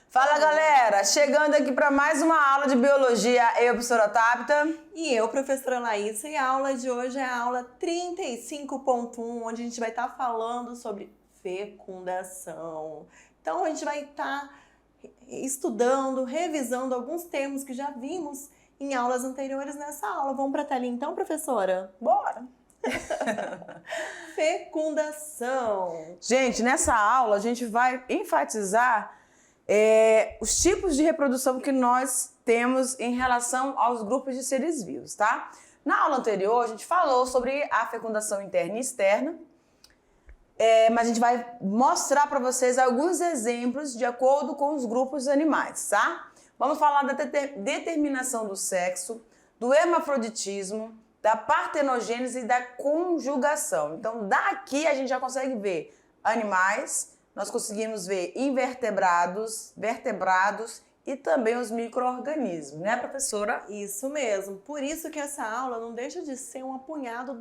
Fala, galera! Chegando aqui para mais uma aula de biologia, eu, professora Tabita. E eu, professora Laísa, e a aula de hoje é a aula 35.1, onde a gente vai estar falando sobre fecundação. Então, a gente vai estar estudando, revisando alguns termos que já vimos em aulas anteriores nessa aula. Vamos para a telinha então, professora? Bora! Fecundação. Gente, nessa aula a gente vai enfatizar os tipos de reprodução que nós temos em relação aos grupos de seres vivos, tá? Na aula anterior a gente falou sobre a fecundação interna e externa, mas a gente vai mostrar para vocês alguns exemplos de acordo com os grupos animais, tá? Vamos falar da determinação do sexo, do hermafroditismo, da partenogênese e da conjugação. Então daqui a gente já consegue ver animais. Nós conseguimos ver invertebrados, vertebrados e também os micro-organismos, né, professora? Isso mesmo. Por isso que essa aula não deixa de ser um apunhado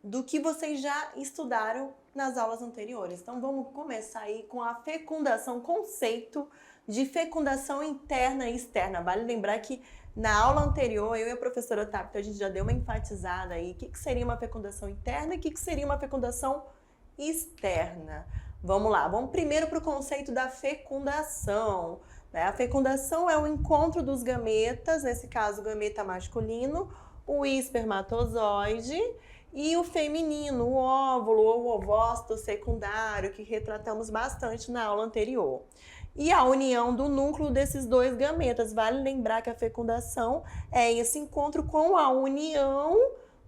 do que vocês já estudaram nas aulas anteriores. Então vamos começar aí com a fecundação, conceito de fecundação interna e externa. Vale lembrar que na aula anterior, eu e a professora Tabita, a gente já deu uma enfatizada aí. O que seria uma fecundação interna e o que seria uma fecundação externa. Vamos lá, vamos primeiro para o conceito da fecundação. Né? A fecundação é o encontro dos gametas, nesse caso o gameta masculino, o espermatozoide e o feminino, o óvulo ou o ovócito secundário, que retratamos bastante na aula anterior. E a união do núcleo desses dois gametas. Vale lembrar que a fecundação é esse encontro com a união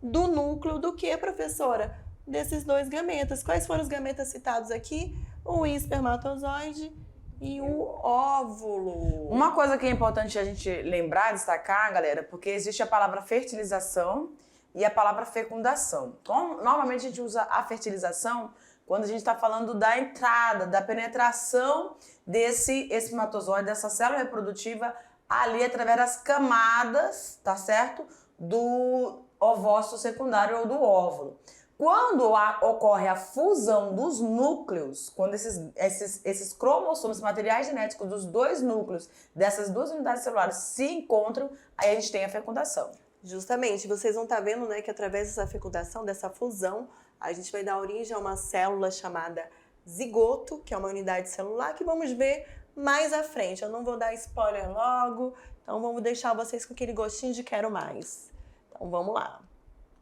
do núcleo do que, professora? Desses dois gametas. Quais foram os gametas citados aqui? O espermatozoide e o óvulo. Uma coisa que é importante a gente lembrar, destacar, galera, porque existe a palavra fertilização e a palavra fecundação. Então, normalmente a gente usa a fertilização quando a gente está falando da entrada, da penetração desse espermatozoide, dessa célula reprodutiva ali através das camadas, tá certo? Do ovócito secundário ou do óvulo. Quando ocorre a fusão dos núcleos, quando esses cromossomos, materiais genéticos dos dois núcleos, dessas duas unidades celulares se encontram, aí a gente tem a fecundação. Justamente, vocês vão estar vendo, né, que através dessa fecundação, dessa fusão, a gente vai dar origem a uma célula chamada zigoto, que é uma unidade celular, que vamos ver mais à frente. Eu não vou dar spoiler logo, então vamos deixar vocês com aquele gostinho de quero mais. Então vamos lá.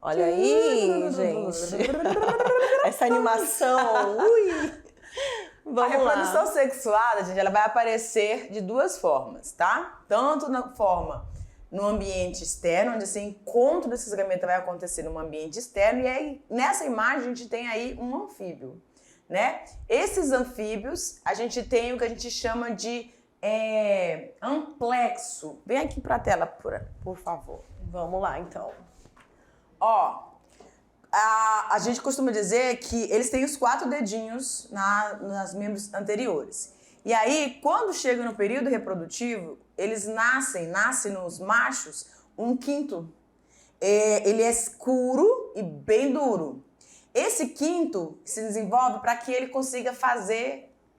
Olha aí, gente. Essa animação. Ui. Vamos a reprodução lá. sexuada, gente, ela vai aparecer de duas formas, tá? Tanto na forma no ambiente externo, onde esse encontro desses gametas vai acontecer no ambiente externo, e aí nessa imagem a gente tem aí um anfíbio, né? Esses anfíbios, a gente tem o que a gente chama de amplexo. Vem aqui pra tela, por favor. Vamos lá, então. Ó, a gente costuma dizer que eles têm os 4 dedinhos nas membros anteriores. E aí, quando chega no período reprodutivo, eles nascem nos machos um quinto. Ele é escuro e bem duro. Esse quinto se desenvolve para que ele consiga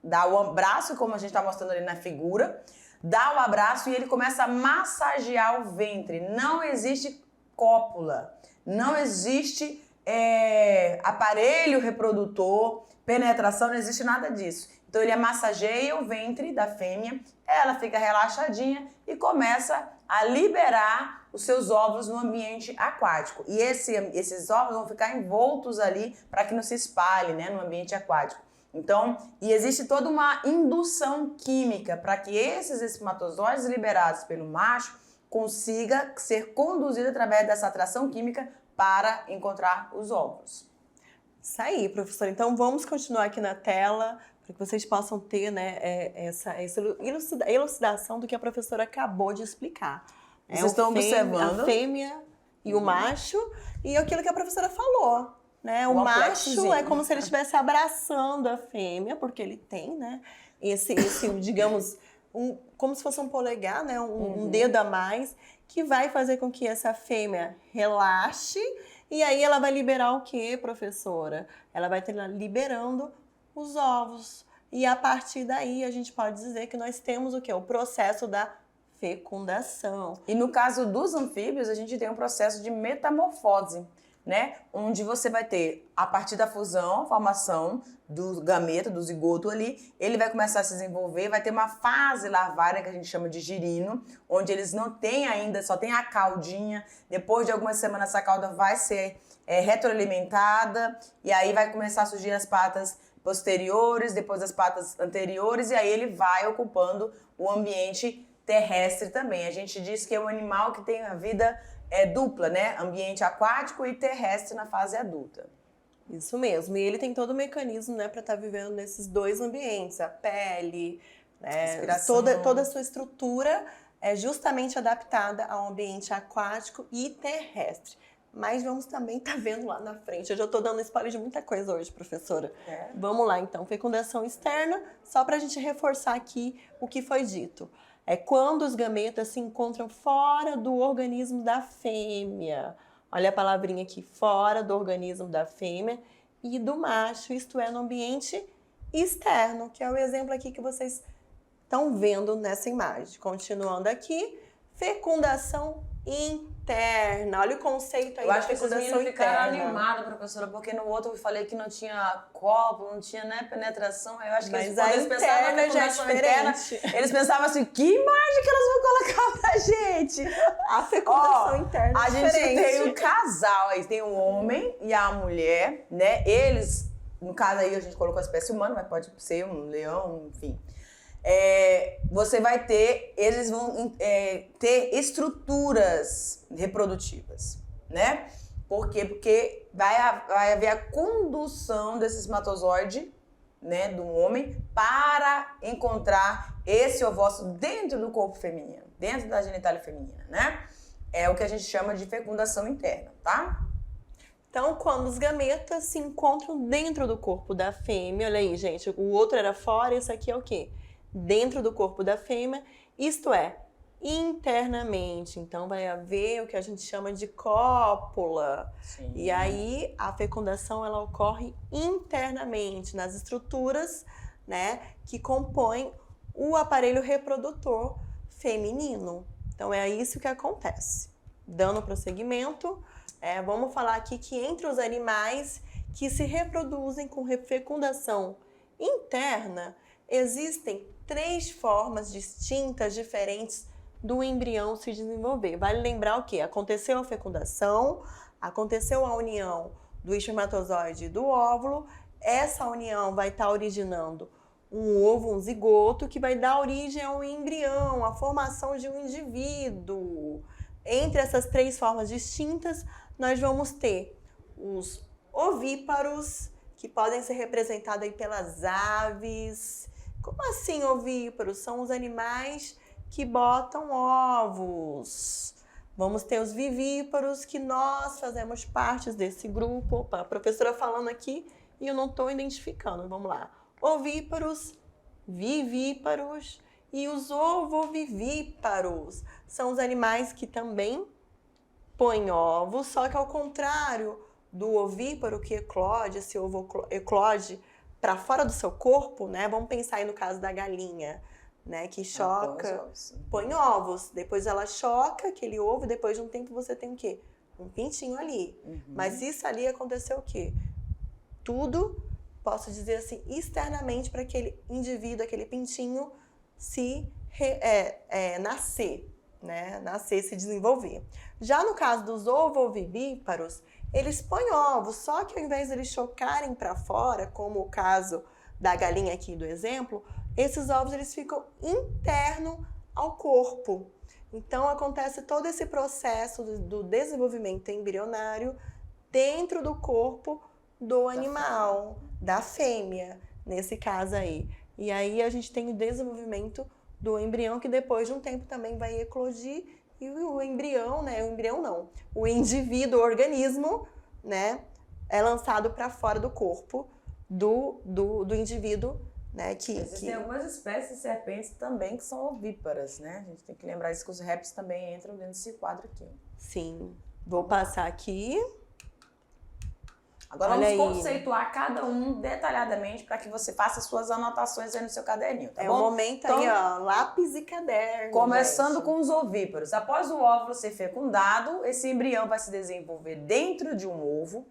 dar o abraço, como a gente está mostrando ali na figura, dá o abraço e ele começa a massagear o ventre. Não existe cópula, não existe aparelho reprodutor, penetração, não existe nada disso. Então ele massageia o ventre da fêmea, ela fica relaxadinha e começa a liberar os seus óvulos no ambiente aquático. E esses óvulos vão ficar envoltos ali para que não se espalhe, né, no ambiente aquático. Então, e existe toda uma indução química para que esses espermatozoides liberados pelo macho consiga ser conduzido através dessa atração química para encontrar os óvulos. Isso aí, professora. Então vamos continuar aqui na tela para que vocês possam ter, né, essa elucidação do que a professora acabou de explicar. Vocês estão observando a fêmea e o macho e aquilo que a professora falou. Né? O macho é como se ele estivesse abraçando a fêmea, porque ele tem, né, esse digamos, como se fosse um polegar, né, um dedo a mais, que vai fazer com que essa fêmea relaxe. E aí ela vai liberar o quê, professora? Ela vai estar liberando os ovos. E a partir daí a gente pode dizer que nós temos o quê? O processo da fecundação. E no caso dos anfíbios, a gente tem um processo de metamorfose, né? Onde você vai ter, a partir da fusão, a formação do gameta, do zigoto ali, ele vai começar a se desenvolver, vai ter uma fase larvária que a gente chama de girino, onde eles não têm ainda, só tem a caudinha. Depois de algumas semanas essa cauda vai ser retroalimentada e aí vai começar a surgir as patas posteriores, depois as patas anteriores e aí ele vai ocupando o ambiente terrestre também. A gente diz que é um animal que tem a vida dupla, né? Ambiente aquático e terrestre na fase adulta. Isso mesmo. E ele tem todo o mecanismo, né, para estar vivendo nesses dois ambientes, a pele, né, toda a sua estrutura é justamente adaptada ao ambiente aquático e terrestre. Mas vamos também estar vendo lá na frente. Eu já estou dando spoiler de muita coisa hoje, professora. Vamos lá, então. Fecundação externa, só para a gente reforçar aqui o que foi dito. É quando os gametas se encontram fora do organismo da fêmea. Olha a palavrinha aqui, fora do organismo da fêmea e do macho, isto é, no ambiente externo, que é o exemplo aqui que vocês estão vendo nessa imagem. Continuando aqui, fecundação interna. Olha o conceito aí da fecundação interna. Eu acho que vocês ficaram animados, professora, porque no outro eu falei que não tinha copo, não tinha, né, penetração. Eu acho que eles pensavam na fecundação interna, eles pensavam assim, que imagem que elas vão colocar pra gente? A fecundação interna a gente tem um casal aí, tem um homem e a mulher, né? Eles, no caso aí a gente colocou a espécie humana, mas pode ser um leão, enfim. Você vai ter, eles vão ter estruturas reprodutivas, né? Por quê? Porque vai haver a condução desse espermatozoide, né, do homem, para encontrar esse ovócito dentro do corpo feminino, dentro da genitália feminina, né? É o que a gente chama de fecundação interna, tá? Então, quando os gametas se encontram dentro do corpo da fêmea, olha aí, gente, o outro era fora, esse aqui é o quê? Dentro do corpo da fêmea, isto é, internamente. Então, vai haver o que a gente chama de cópula. Sim. E aí, a fecundação, ela ocorre internamente, nas estruturas, né, que compõem o aparelho reprodutor feminino. Então, é isso que acontece. Dando prosseguimento, vamos falar aqui que entre os animais que se reproduzem com fecundação interna, existem 3 formas distintas, diferentes do embrião se desenvolver. Vale lembrar o quê? Aconteceu a fecundação, aconteceu a união do espermatozoide e do óvulo, essa união vai estar originando um ovo, um zigoto, que vai dar origem a um embrião, a formação de um indivíduo. Entre essas 3 formas distintas, nós vamos ter os ovíparos, que podem ser representados aí pelas aves. Como assim ovíparos? São os animais que botam ovos. Vamos ter os vivíparos, que nós fazemos parte desse grupo. Opa, a professora falando aqui e eu não estou identificando. Vamos lá. Ovíparos, vivíparos e os ovovivíparos. São os animais que também põem ovos, só que ao contrário do ovíparo que eclode, esse ovo eclode para fora do seu corpo, né? Vamos pensar aí no caso da galinha, né? Que choca, põe ovos. Depois ela choca aquele ovo e depois de um tempo você tem o quê? Um pintinho ali. Mas isso ali aconteceu o quê? Tudo, posso dizer assim, externamente para aquele indivíduo, aquele pintinho nascer, né? Nascer, se desenvolver. Já no caso dos ovovivíparos, eles põem ovos, só que ao invés de eles chocarem para fora, como o caso da galinha aqui do exemplo, esses ovos eles ficam interno ao corpo. Então acontece todo esse processo do desenvolvimento embrionário dentro do corpo do animal, da fêmea, nesse caso aí. E aí a gente tem o desenvolvimento do embrião, que depois de um tempo também vai eclodir, e o embrião, né? O embrião não. O indivíduo, o organismo, né? É lançado para fora do corpo do indivíduo né? Existem algumas espécies de serpentes também que são ovíparas, né? A gente tem que lembrar isso, que os répteis também entram dentro desse quadro aqui. Sim. Vou passar aqui. Agora Olha vamos aí. conceituar cada um detalhadamente para que você faça suas anotações aí no seu caderninho, tá É bom? o momento aí, ó, lápis e caderno. Começando gente. com os ovíparos. Após o óvulo ser fecundado, esse embrião vai se desenvolver dentro de um ovo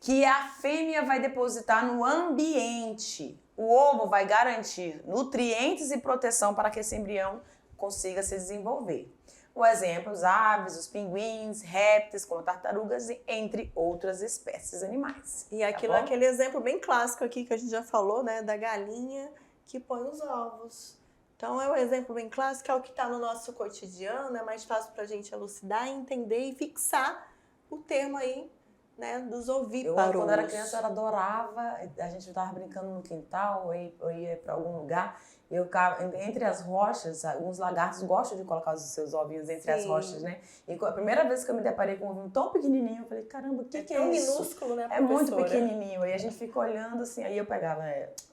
que a fêmea vai depositar no ambiente. O ovo vai garantir nutrientes e proteção para que esse embrião consiga se desenvolver. O exemplo, os aves, os pinguins, répteis, como tartarugas, entre outras espécies animais. E aquilo, tá bom? aquele exemplo bem clássico aqui que a gente já falou, né? Da galinha que põe os ovos. Então é um exemplo bem clássico, é o que está no nosso cotidiano, é mais fácil para a gente elucidar, entender e fixar o termo aí, né? Dos ovíparos. Quando era criança, eu adorava, a gente estava brincando no quintal, ou ia para algum lugar, eu ficava entre as rochas, alguns lagartos gostam de colocar os seus ovinhos entre as rochas, né? E a primeira vez que eu me deparei com um ovinho tão pequenininho, eu falei, caramba, o que é tão isso? minúsculo, né, É muito professora? pequenininho. Aí a gente fica olhando assim, aí eu pegava,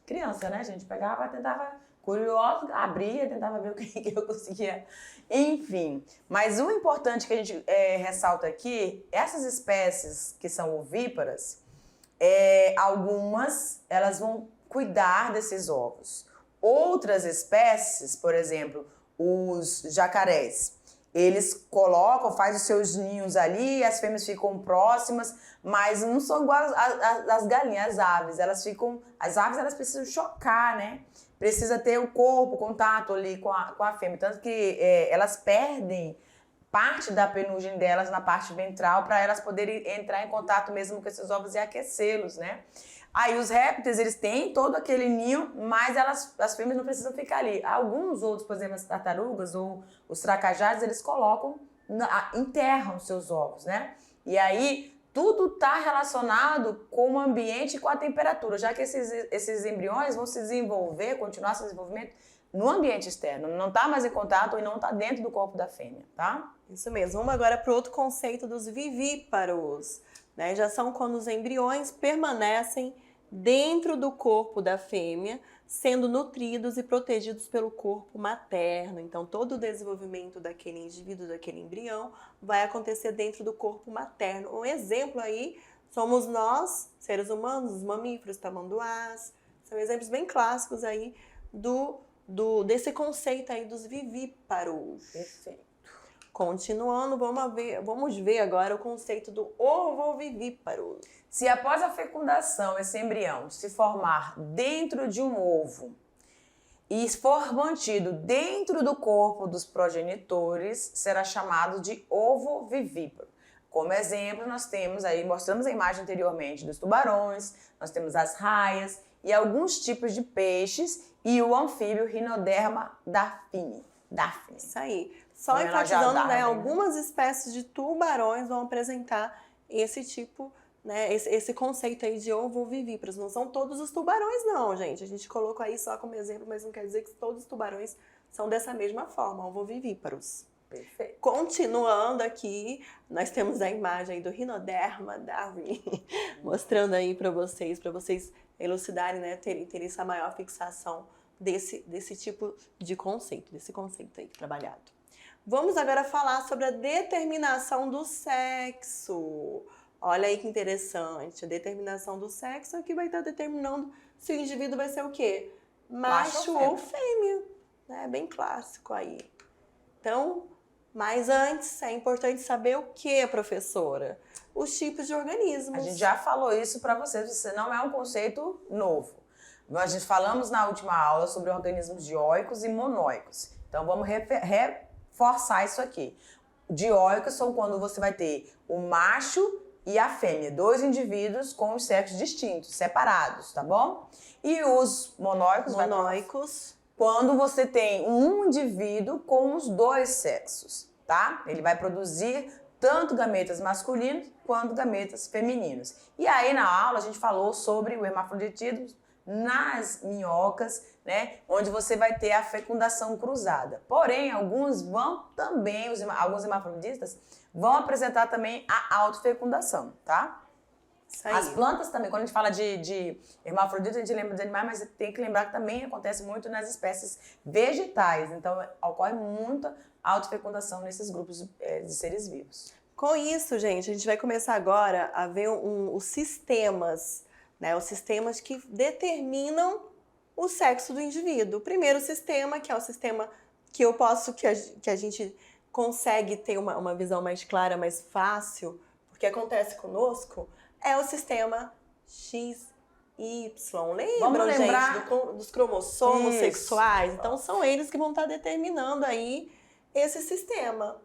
criança, né, gente? Pegava, tentava, curiosa, abria, tentava ver o que eu conseguia. Enfim, mas o importante que a gente ressalta aqui, essas espécies que são ovíparas, algumas, elas vão cuidar desses ovos. Outras espécies, por exemplo, os jacarés, eles colocam, fazem os seus ninhos ali, as fêmeas ficam próximas, mas não são igual as galinhas, as aves. As aves elas precisam chocar, né? Precisa ter o corpo, contato ali com a fêmea. Tanto que elas perdem parte da penugem delas na parte ventral para elas poderem entrar em contato mesmo com esses ovos e aquecê-los, né? Aí os répteis, eles têm todo aquele ninho, mas as fêmeas não precisam ficar ali. Alguns outros, por exemplo, as tartarugas ou os tracajás, eles colocam, enterram seus ovos, né? E aí tudo está relacionado com o ambiente e com a temperatura, já que esses embriões vão se desenvolver, continuar seu desenvolvimento no ambiente externo. Não está mais em contato e não está dentro do corpo da fêmea, tá? Isso mesmo. Vamos agora para o outro conceito dos vivíparos, né? Já são quando os embriões permanecem dentro do corpo da fêmea, sendo nutridos e protegidos pelo corpo materno. Então, todo o desenvolvimento daquele indivíduo, daquele embrião, vai acontecer dentro do corpo materno. Um exemplo aí somos nós, seres humanos, os mamíferos, tamanduás. São exemplos bem clássicos aí desse conceito aí dos vivíparos. Perfeito. Continuando, vamos ver agora o conceito do ovovivíparo. Se após a fecundação esse embrião se formar dentro de um ovo e for mantido dentro do corpo dos progenitores, será chamado de ovovivíparo. Como exemplo, nós temos aí, mostramos a imagem anteriormente dos tubarões, nós temos as raias e alguns tipos de peixes e o anfíbio Rhinoderma daphne. Isso aí. Só enfatizando, né, algumas espécies de tubarões vão apresentar esse tipo, né, esse conceito aí de ovovivíparos. Não são todos os tubarões, não, gente. A gente colocou aí só como exemplo, mas não quer dizer que todos os tubarões são dessa mesma forma, ovovivíparos. Perfeito. Continuando aqui, nós temos a imagem aí do Rhinoderma daphne, mostrando aí para vocês elucidarem, né, terem essa maior fixação desse tipo de conceito, desse conceito aí trabalhado. Vamos agora falar sobre a determinação do sexo. Olha aí que interessante, a determinação do sexo é que vai estar determinando se o indivíduo vai ser o quê? Macho ou fêmea. É bem clássico aí. Então, mas antes é importante saber o que, professora? Os tipos de organismos. A gente já falou isso para vocês, isso não é um conceito novo. A gente falamos na última aula sobre organismos dioicos e monóicos. Então vamos reforçar isso aqui. Dioicos são quando você vai ter o macho e a fêmea, dois indivíduos com os sexos distintos, separados, tá bom? E os monóicos, quando você tem um indivíduo com os dois sexos, tá? Ele vai produzir tanto gametas masculinos quanto gametas femininos. E aí na aula a gente falou sobre o hermafroditismo nas minhocas, né, onde você vai ter a fecundação cruzada. Porém, alguns hermafroditas vão apresentar também a autofecundação, tá? Isso aí. As plantas também, quando a gente fala de hermafrodita, a gente lembra dos animais, mas tem que lembrar que também acontece muito nas espécies vegetais. Então, ocorre muita autofecundação nesses grupos de seres vivos. Com isso, gente, a gente vai começar agora a ver os sistemas, né? Os sistemas que determinam o sexo do indivíduo. O primeiro sistema, que é o sistema que eu posso, que a gente consegue ter uma visão mais clara, mais fácil, porque acontece conosco, é o sistema XY. Lembram, gente, dos cromossomos sexuais? Então, são eles que vão estar determinando aí esse sistema.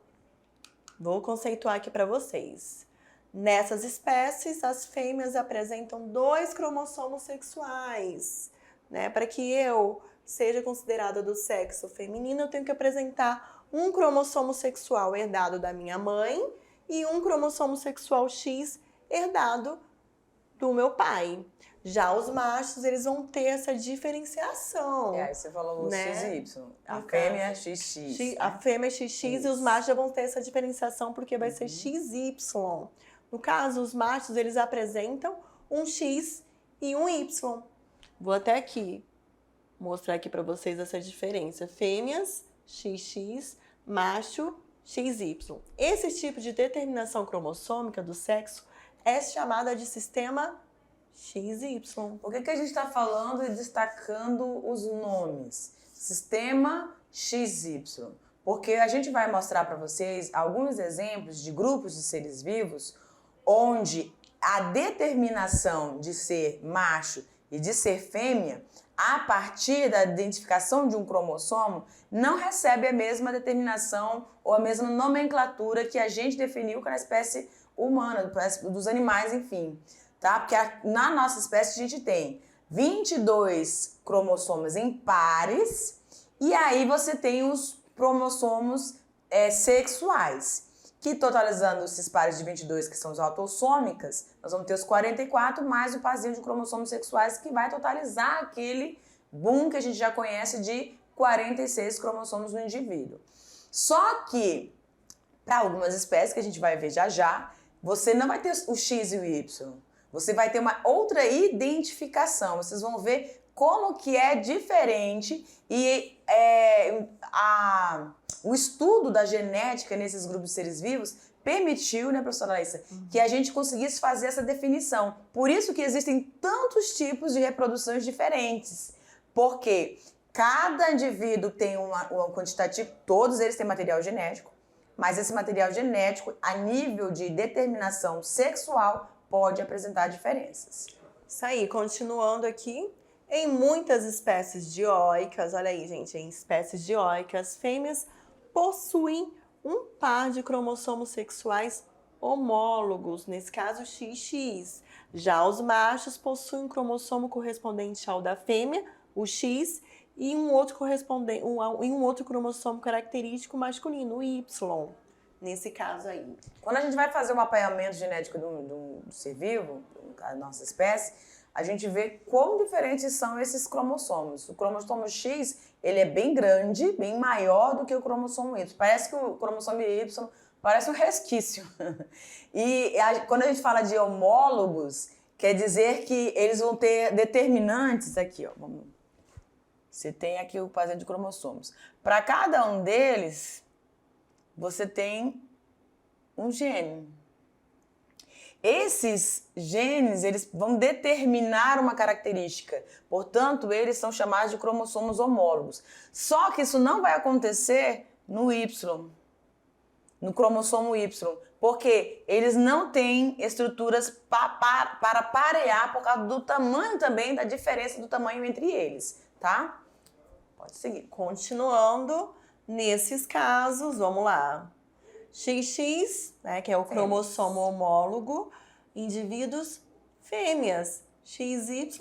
Vou conceituar aqui para vocês. Nessas espécies, as fêmeas apresentam 2 cromossomos sexuais, né? Para que eu seja considerada do sexo feminino, eu tenho que apresentar um cromossomo sexual herdado da minha mãe e um cromossomo sexual X herdado do meu pai. Já os machos, eles vão ter essa diferenciação. Aí você falou né? XY. A fêmea é XX. A fêmea é XX e os machos já vão ter essa diferenciação porque vai ser XY. No caso, os machos, eles apresentam um X e um Y. Vou até aqui mostrar aqui para vocês essa diferença. Fêmeas, XX, macho, XY. Esse tipo de determinação cromossômica do sexo é chamada de sistema XY. Por que a gente está falando e destacando os nomes? Sistema XY. Porque a gente vai mostrar para vocês alguns exemplos de grupos de seres vivos onde a determinação de ser macho e de ser fêmea, a partir da identificação de um cromossomo, não recebe a mesma determinação ou a mesma nomenclatura que a gente definiu na espécie humana, dos animais, enfim. Tá? Porque na nossa espécie a gente tem 22 cromossomos em pares e aí você tem os cromossomos sexuais, que totalizando esses pares de 22, que são os autossômicas, nós vamos ter os 44 mais o parzinho de cromossomos sexuais que vai totalizar aquele boom que a gente já conhece de 46 cromossomos no indivíduo. Só que, para algumas espécies que a gente vai ver já já, você não vai ter o X e o Y. Você vai ter uma outra identificação. Vocês vão ver como que é diferente e o estudo da genética nesses grupos de seres vivos permitiu, né, professora Laísa, que a gente conseguisse fazer essa definição. Por isso que existem tantos tipos de reproduções diferentes. Porque cada indivíduo tem uma quantitativo, todos eles têm material genético, mas esse material genético, a nível de determinação sexual, pode apresentar diferenças. Isso aí, continuando aqui, em muitas espécies dioicas, olha aí, gente, em espécies dioicas, fêmeas possuem um par de cromossomos sexuais homólogos, nesse caso XX. Já os machos possuem um cromossomo correspondente ao da fêmea, o X, e um outro cromossomo característico masculino, o Y. Nesse caso aí. Quando a gente vai fazer o mapeamento genético do ser vivo, da nossa espécie, a gente vê quão diferentes são esses cromossomos. O cromossomo X, ele é bem grande, bem maior do que o cromossomo Y. Parece que o cromossomo Y parece um resquício. E quando a gente fala de homólogos, quer dizer que eles vão ter determinantes aqui, ó. Você tem aqui o par de cromossomos. Para cada um deles, você tem um gene. Esses genes, eles vão determinar uma característica. Portanto, eles são chamados de cromossomos homólogos. Só que isso não vai acontecer no Y, no cromossomo Y, porque eles não têm estruturas para parear por causa do tamanho também, da diferença do tamanho entre eles, tá? Pode seguir. Continuando, nesses casos, vamos lá. XX, né, que é o cromossomo homólogo, indivíduos fêmeas. XY,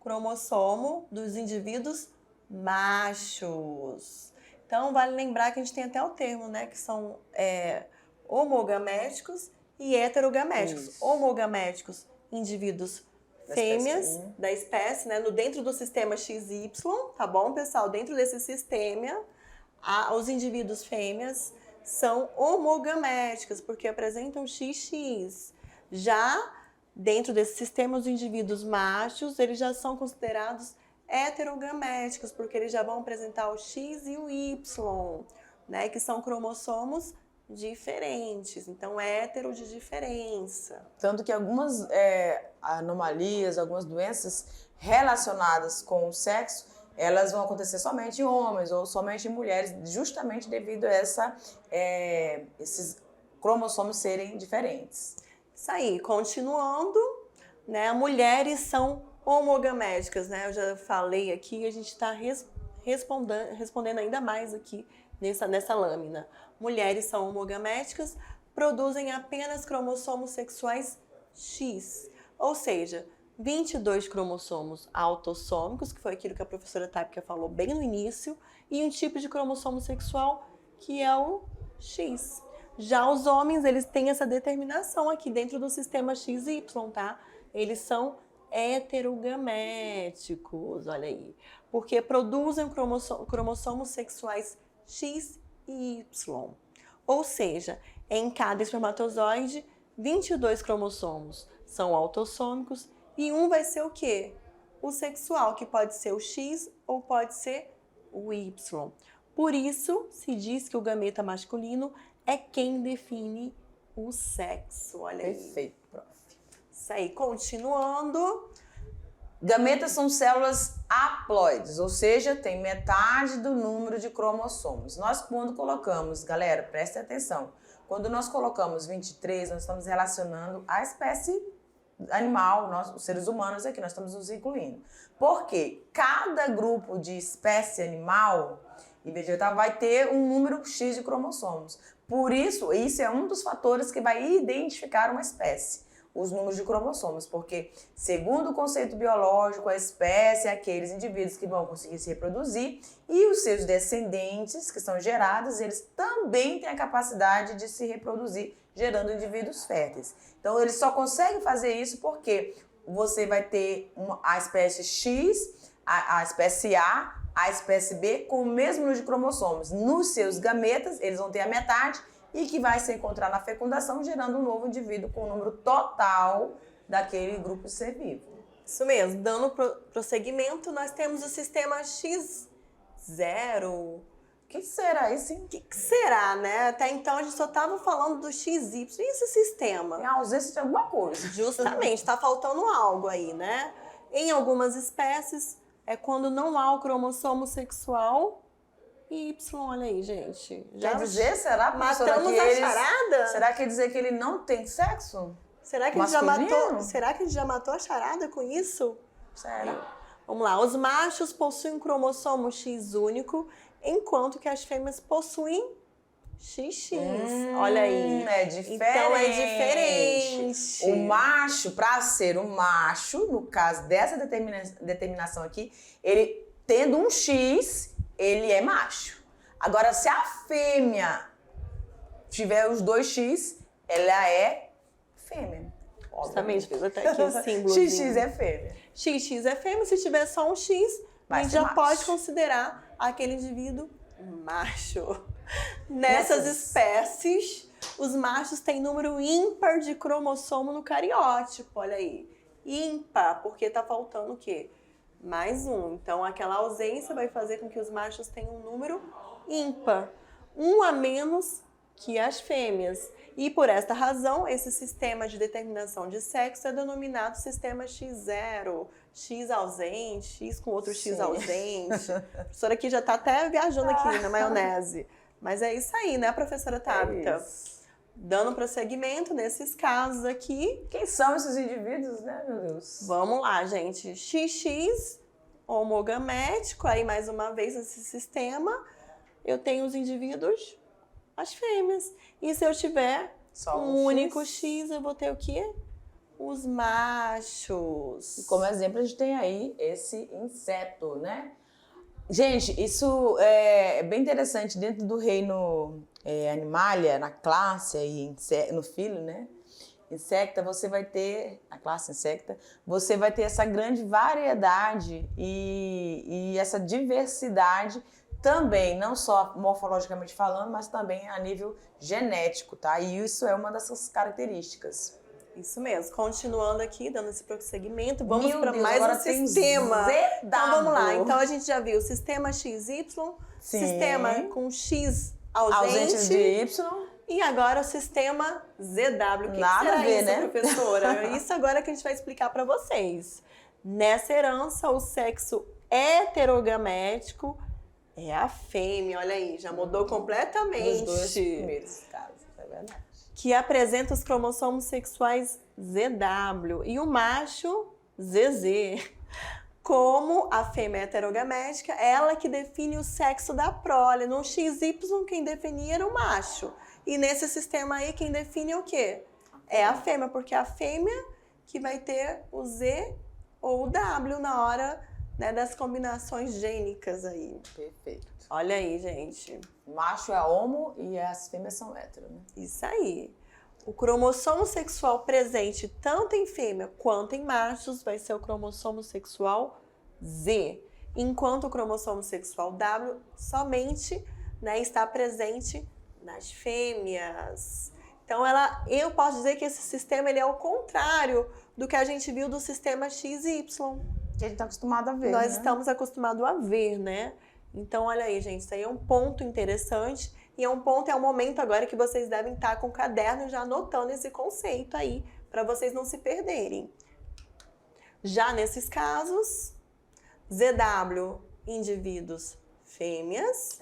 cromossomo dos indivíduos machos. Então, vale lembrar que a gente tem até o termo, né, que são homogaméticos e heterogaméticos. Isso. Homogaméticos, indivíduos fêmeas da espécie, né, dentro do sistema XY, tá bom, pessoal? Dentro desse sistema, os indivíduos fêmeas são homogaméticos, porque apresentam XX. Já Dentro desse sistema, os indivíduos machos, eles já são considerados heterogaméticos, porque eles já vão apresentar o X e o Y, né, que são cromossomos diferentes. Então, hétero de diferença. Tanto que algumas anomalias, algumas doenças relacionadas com o sexo, elas vão acontecer somente em homens ou somente em mulheres, justamente devido a esses cromossomos serem diferentes. Isso aí, continuando, né, mulheres são homogaméticas, né? Eu já falei aqui, a gente está respondendo ainda mais aqui nessa lâmina. Mulheres são homogaméticas, produzem apenas cromossomos sexuais X, ou seja, 22 cromossomos autossômicos, que foi aquilo que a professora Tapia falou bem no início, e um tipo de cromossomo sexual que é o X. Já os homens, eles têm essa determinação aqui dentro do sistema XY, tá? Eles são heterogaméticos, olha aí, porque produzem cromossomos sexuais X e Y. Ou seja, em cada espermatozoide, 22 cromossomos são autossômicos e um vai ser o quê? O sexual, que pode ser o X ou pode ser o Y. Por isso, se diz que o gameta masculino é quem define o sexo. Olha aí. Perfeito, prof. Isso aí, continuando. Gametas são células haploides, ou seja, tem metade do número de cromossomos. Nós, quando colocamos, galera, prestem atenção, quando nós colocamos 23, nós estamos relacionando a espécie animal, nós, os seres humanos aqui, nós estamos nos incluindo. Porque cada grupo de espécie animal e vegetal vai ter um número X de cromossomos. Por isso, isso é um dos fatores que vai identificar uma espécie. Os números de cromossomos, porque, segundo o conceito biológico, a espécie é aqueles indivíduos que vão conseguir se reproduzir e os seus descendentes, que são gerados, eles também têm a capacidade de se reproduzir, gerando indivíduos férteis. Então, eles só conseguem fazer isso porque você vai ter a espécie X, a espécie a espécie B, com o mesmo número de cromossomos. Nos seus gametas, eles vão ter a metade, e que vai se encontrar na fecundação, gerando um novo indivíduo com o número total daquele grupo de ser vivo. Isso mesmo, dando prosseguimento, nós temos o sistema X0. O que será esse? O que será, né? Até então a gente só estava falando do XY. E esse sistema? Tem a ausência de alguma coisa. Justamente, está faltando algo aí, né? Em algumas espécies, é quando não há o cromossomo sexual Y, olha aí, gente. Já quer dizer, será, professora, matamos que a eles... charada? Será que quer dizer que ele não tem sexo? Será que será que ele já matou a charada com isso? Sério? Vamos lá. Os machos possuem um cromossomo X único, enquanto que as fêmeas possuem XX. Olha aí. É diferente. Então é diferente. O macho, para ser um macho, no caso dessa determinação aqui, ele tendo um X, ele é macho. Agora, se a fêmea tiver os dois X, ela é fêmea. Justamente, fez até aqui o símbolo. XX é fêmea. XX é fêmea, se tiver só um X, a gente já pode considerar aquele indivíduo macho. Nessas espécies, os machos têm número ímpar de cromossomo no cariótipo, olha aí. Ímpar, porque tá faltando o quê? Mais um. Então, aquela ausência vai fazer com que os machos tenham um número ímpar. Um a menos que as fêmeas. E, por esta razão, esse sistema de determinação de sexo é denominado sistema X0. X ausente, X com outro X ausente. A professora aqui já está até viajando aqui na maionese. Mas é isso aí, né, professora Tabita? Dando prosseguimento nesses casos aqui. Quem são esses indivíduos, né, meu Deus? Vamos lá, gente. XX, homogamético, aí mais uma vez esse sistema. Eu tenho os indivíduos, as fêmeas. E se eu tiver só um único X, eu vou ter o quê? Os machos. E como exemplo, a gente tem aí esse inseto, né? Gente, isso é bem interessante. Dentro do reino Animalia, na classe e no filo, né? Insecta, você vai ter, a classe insecta, você vai ter essa grande variedade e essa diversidade também, não só morfologicamente falando, mas também a nível genético, tá? E isso é uma dessas características. Isso mesmo. Continuando aqui, dando esse prosseguimento, vamos Meu para Deus, mais agora um tem sistema. ZW. Então vamos lá. Então a gente já viu o sistema XY, Sim. sistema com X Ausente de Y. e agora o sistema ZW. O que Nada será a ver, isso, né? professora? Isso agora que a gente vai explicar para vocês. Nessa herança, o sexo heterogamético é a fêmea. Olha aí, já mudou completamente. Dos dois primeiros casos, é verdade. Que apresenta os cromossomos sexuais ZW e o macho ZZ. Como a fêmea heterogamética, ela que define o sexo da prole. No XY, quem definia era o macho. E nesse sistema aí, quem define é o quê? É a fêmea, porque é a fêmea que vai ter o Z ou o W na hora, né, das combinações gênicas aí. Perfeito. Olha aí, gente. Macho é homo e as fêmeas são hétero, né? Isso aí. O cromossomo sexual presente tanto em fêmea quanto em machos vai ser o cromossomo sexual Z, enquanto o cromossomo sexual W somente, né, está presente nas fêmeas. Então, eu posso dizer que esse sistema ele é o contrário do que a gente viu do sistema XY. Que a gente tá acostumado a ver, Nós né? estamos acostumados a ver, né? Então, olha aí, gente, isso aí é um ponto interessante e é um momento agora que vocês devem estar com o caderno já anotando esse conceito aí, para vocês não se perderem. Já nesses casos, ZW, indivíduos fêmeas,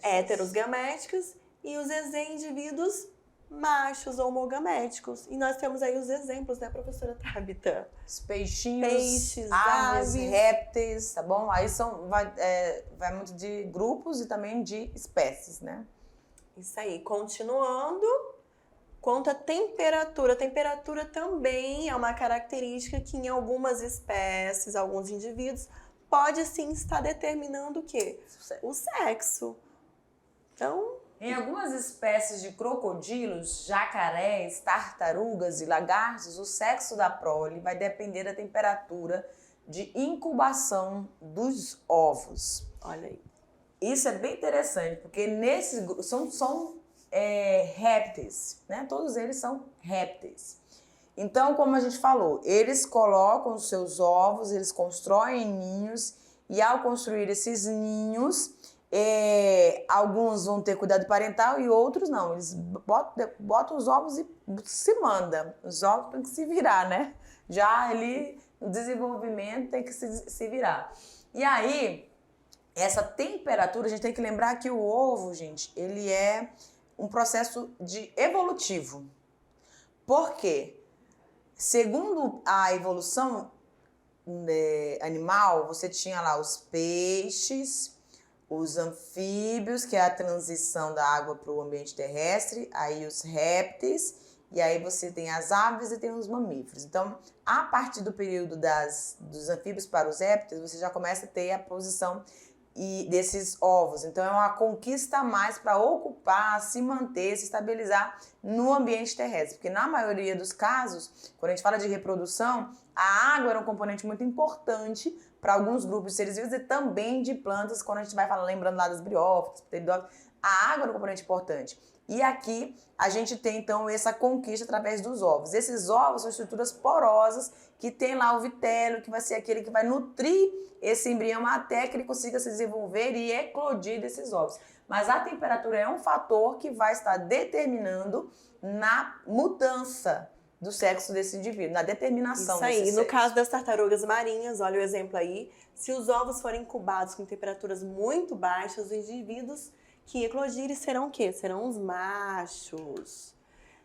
héteros gaméticos, e os EZ, indivíduos machos homogaméticos. E nós temos aí os exemplos, né, professora Tabita? Os peixinhos, Peixes, aves, aves. répteis, tá bom? Aí vai muito de grupos e também de espécies, né? Isso aí. Continuando, quanto à temperatura. A temperatura também é uma característica que em algumas espécies, alguns indivíduos, pode sim estar determinando o quê? O sexo. Então, Em algumas espécies de crocodilos, jacarés, tartarugas e lagartos, o sexo da prole vai depender da temperatura de incubação dos ovos. olha aí. Isso é bem interessante, porque nesses são répteis, né? Todos eles são répteis. Então, como a gente falou, eles colocam os seus ovos, eles constroem ninhos e ao construir esses ninhos, alguns vão ter cuidado parental e outros não. Eles botam os ovos e se manda. Os ovos tem que se virar, né? Já ali no desenvolvimento tem que se virar. E aí, essa temperatura, a gente tem que lembrar que o ovo, gente, ele é um processo evolutivo. Por quê? Segundo a evolução animal, você tinha lá os peixes, os anfíbios, que é a transição da água para o ambiente terrestre, aí os répteis, e aí você tem as aves e tem os mamíferos. Então, a partir do período dos anfíbios para os répteis, você já começa a ter a posição desses ovos. Então, é uma conquista a mais para ocupar, se manter, se estabilizar no ambiente terrestre. Porque na maioria dos casos, quando a gente fala de reprodução, a água era um componente muito importante para alguns grupos de seres vivos e também de plantas, quando a gente vai falar, lembrando lá das briófitas, pteridófitas, a água era um componente importante. E aqui a gente tem então essa conquista através dos ovos. Esses ovos são estruturas porosas que tem lá o vitelo, que vai ser aquele que vai nutrir esse embrião até que ele consiga se desenvolver e eclodir desses ovos. Mas a temperatura é um fator que vai estar determinando na mudança do sexo desse indivíduo, na determinação Isso aí. desse No sexo. caso das tartarugas marinhas, olha o exemplo aí. Se os ovos forem incubados com temperaturas muito baixas, os indivíduos que eclodirem serão o quê? Serão os machos.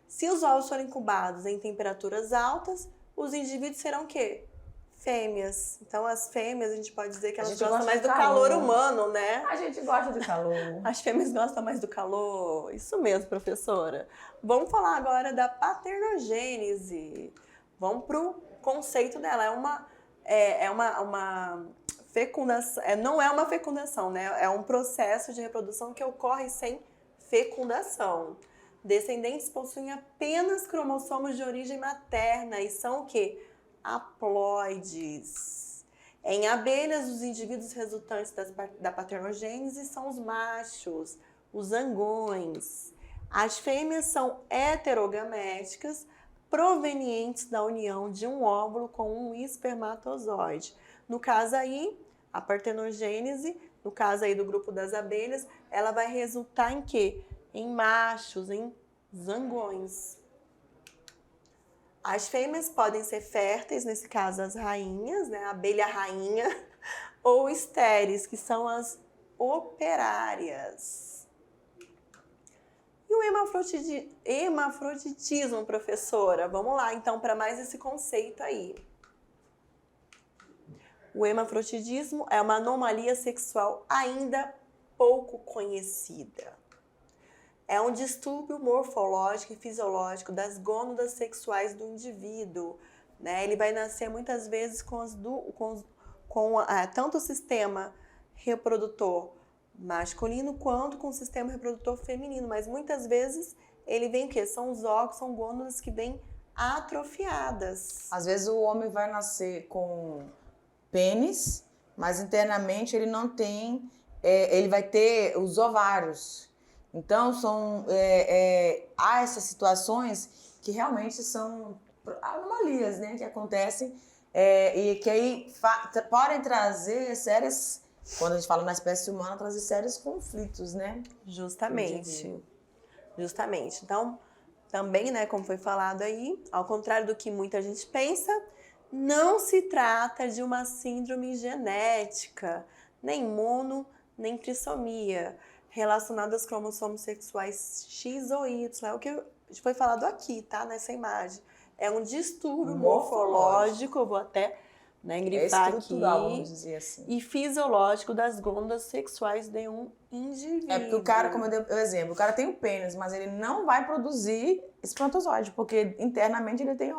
Se os ovos forem incubados em temperaturas altas, os indivíduos serão o quê? Fêmeas. Então, as fêmeas, a gente pode dizer que elas gostam mais do calor humano, né? A gente gosta de calor. As fêmeas gostam mais do calor. Isso mesmo, professora. Vamos falar agora da paternogênese. Vamos pro conceito dela. É uma fecundação. Não é uma fecundação, né? É um processo de reprodução que ocorre sem fecundação. Descendentes possuem apenas cromossomos de origem materna e são o quê? Haploides. Em abelhas, os indivíduos resultantes da paternogênese são os machos, os zangões. As fêmeas são heterogaméticas, provenientes da união de um óvulo com um espermatozoide. No caso aí, a partenogênese, no caso aí do grupo das abelhas, ela vai resultar em quê? Em machos, em zangões. As fêmeas podem ser férteis, nesse caso as rainhas, né? A abelha rainha, ou estéreis, que são as operárias. E o hermafroditismo, professora? Vamos lá, então, para mais esse conceito aí. O hermafroditismo é uma anomalia sexual ainda pouco conhecida. É um distúrbio morfológico e fisiológico das gônadas sexuais do indivíduo, né? Ele vai nascer muitas vezes com tanto o sistema reprodutor masculino quanto com o sistema reprodutor feminino, mas muitas vezes ele vem o quê? São os órgãos, são gônadas que vêm atrofiadas. Às vezes o homem vai nascer com pênis, mas internamente ele não tem, ele vai ter os ovários. Então, há essas situações que realmente são anomalias, né, que acontecem e que aí podem trazer sérias, quando a gente fala na espécie humana, trazer sérios conflitos, né? Justamente. Então, também, né, como foi falado aí, ao contrário do que muita gente pensa, não se trata de uma síndrome genética, nem mono, nem trissomia, relacionado aos cromossomos sexuais X ou Y. É o que foi falado aqui, tá? Nessa imagem. É um distúrbio morfológico, eu vou até grifar estrutural, aqui, vamos dizer assim. E fisiológico das gônadas sexuais de um indivíduo. É porque o cara, como eu dei o exemplo, o cara tem o pênis, mas ele não vai produzir espermatozoide, porque internamente ele tem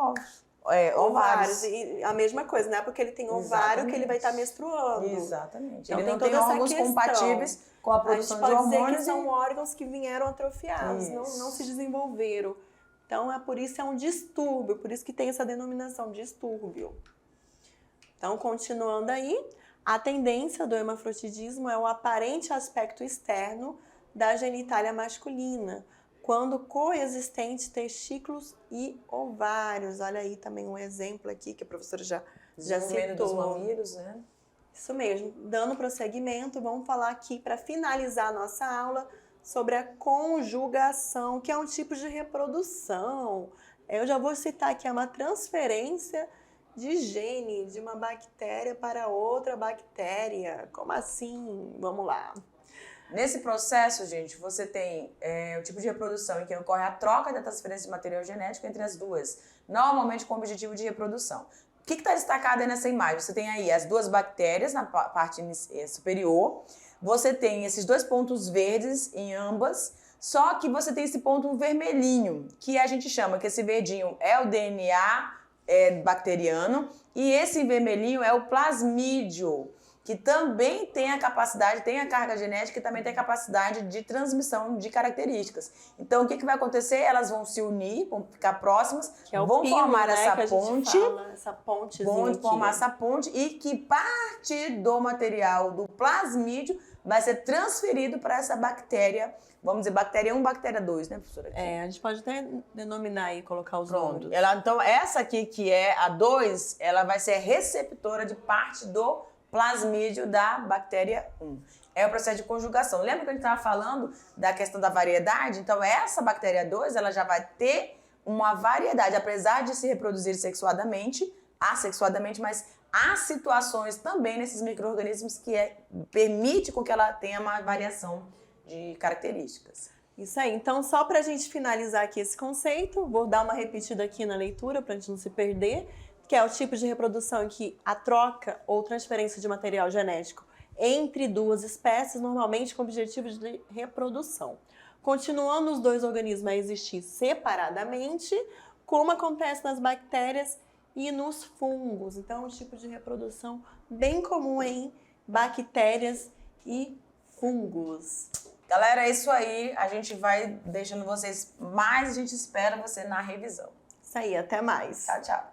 ovários. E a mesma coisa, não é porque ele tem ovário que ele vai estar menstruando. Exatamente. Então, ele não tem tem toda essa órgãos questão. compatíveis com a produção de hormônios. A gente pode dizer que são órgãos que vieram atrofiados, não se desenvolveram. Então, por isso é um distúrbio, por isso que tem essa denominação, distúrbio. Então, continuando aí, a tendência do hermafrodismo é o aparente aspecto externo da genitália masculina, quando coexistentes testículos e ovários. Olha aí também um exemplo aqui que a professora já citou. Dos mamilos, né? Isso mesmo. Dando prosseguimento, vamos falar aqui, para finalizar a nossa aula, sobre a conjugação, que é um tipo de reprodução. Eu já vou citar aqui, é uma transferência de gene de uma bactéria para outra bactéria. Como assim? Vamos lá. Nesse processo, gente, você tem o tipo de reprodução em que ocorre a troca da transferência de material genético entre as duas, normalmente com o objetivo de reprodução. O que está destacado aí nessa imagem? Você tem aí as duas bactérias na parte superior, você tem esses dois pontos verdes em ambas, só que você tem esse ponto vermelhinho, que a gente chama que esse verdinho é o DNA bacteriano, e esse vermelhinho é o plasmídio, que também tem a capacidade, tem a carga genética e também tem a capacidade de transmissão de características. Então, o que vai acontecer? Elas vão se unir, vão ficar próximas, vão formar essa ponte, vão formar essa ponte e que parte do material do plasmídio vai ser transferido para essa bactéria, vamos dizer, bactéria 1, bactéria 2, né, professora? A gente pode até denominar e colocar os Pronto. nomes. Então, essa aqui, que é a 2, ela vai ser receptora de parte do plasmídio da bactéria 1. É o processo de conjugação. Lembra que a gente estava falando da questão da variedade? Então, essa bactéria 2, ela já vai ter uma variedade, apesar de se reproduzir assexuadamente, mas há situações também nesses micro-organismos que permite com que ela tenha uma variação de características. Isso aí. Então, só para a gente finalizar aqui esse conceito, vou dar uma repetida aqui na leitura para a gente não se perder, que é o tipo de reprodução em que a troca ou transferência de material genético entre duas espécies, normalmente com objetivo de reprodução. Continuando os dois organismos a existir separadamente, como acontece nas bactérias e nos fungos. Então, é um tipo de reprodução bem comum em bactérias e fungos. Galera, é isso aí. A gente vai deixando vocês mais, a gente espera você na revisão. Isso aí, até mais. Tchau, tchau.